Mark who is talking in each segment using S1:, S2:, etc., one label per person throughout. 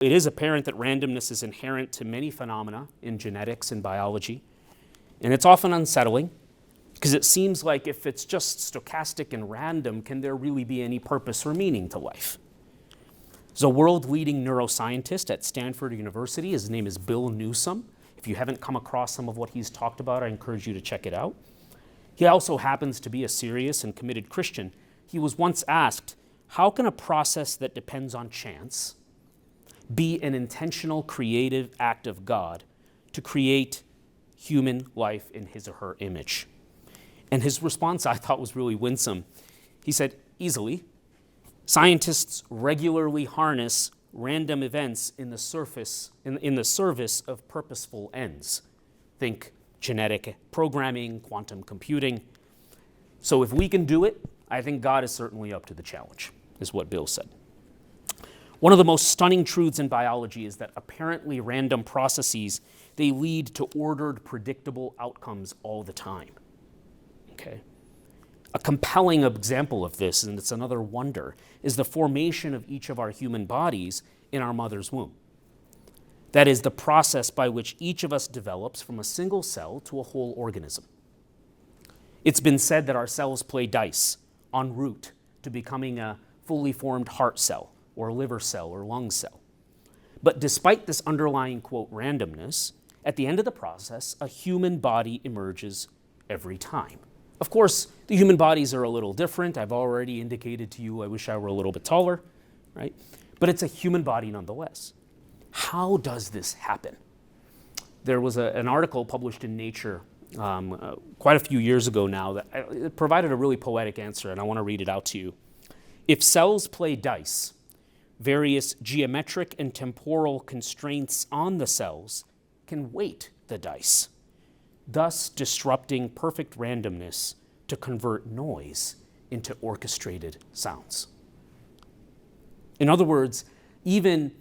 S1: It is apparent that randomness is inherent to many phenomena in genetics and biology, and it's often unsettling because it seems like if it's just stochastic and random, can there really be any purpose or meaning to life? There's a world-leading neuroscientist at Stanford University. His name is Bill Newsom. If you haven't come across some of what he's talked about, I encourage you to check it out. He also happens to be a serious and committed Christian. He was once asked, how can a process that depends on chance be an intentional, creative act of God to create human life in his or her image? And his response I thought was really winsome. He said, easily, scientists regularly harness random events in the service of purposeful ends. Think genetic programming, quantum computing. So if we can do it, I think God is certainly up to the challenge, is what Bill said. One of the most stunning truths in biology is that apparently random processes, they lead to ordered, predictable outcomes all the time. Okay. A compelling example of this, and it's another wonder, is the formation of each of our human bodies in our mother's womb. That is the process by which each of us develops from a single cell to a whole organism. It's been said that our cells play dice en route to becoming a fully formed heart cell or liver cell or lung cell. But despite this underlying, quote, randomness, at the end of the process, a human body emerges every time. Of course, the human bodies are a little different. I've already indicated to you I wish I were a little bit taller, right? But it's a human body nonetheless. How does this happen? There was an article published in Nature quite a few years ago now that it provided a really poetic answer, and I want to read it out to you. If cells play dice, various geometric and temporal constraints on the cells can weight the dice, thus disrupting perfect randomness to convert noise into orchestrated sounds. In other words, even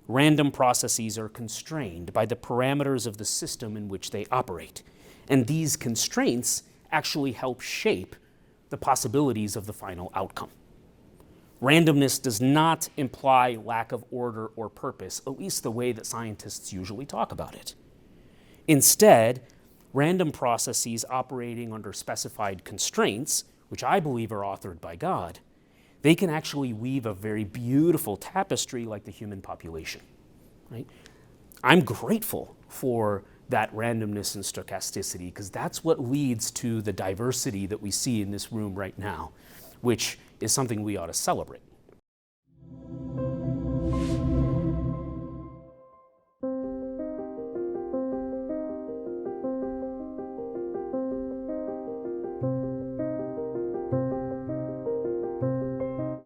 S1: random processes are constrained by the parameters of the system in which they operate, and these constraints actually help shape the possibilities of the final outcome. Randomness does not imply lack of order or purpose, at least the way that scientists usually talk about it. Instead, random processes operating under specified constraints, which I believe are authored by God, they can actually weave a very beautiful tapestry like the human population. Right? I'm grateful for that randomness and stochasticity because that's what leads to the diversity that we see in this room right now, which is something we ought to celebrate.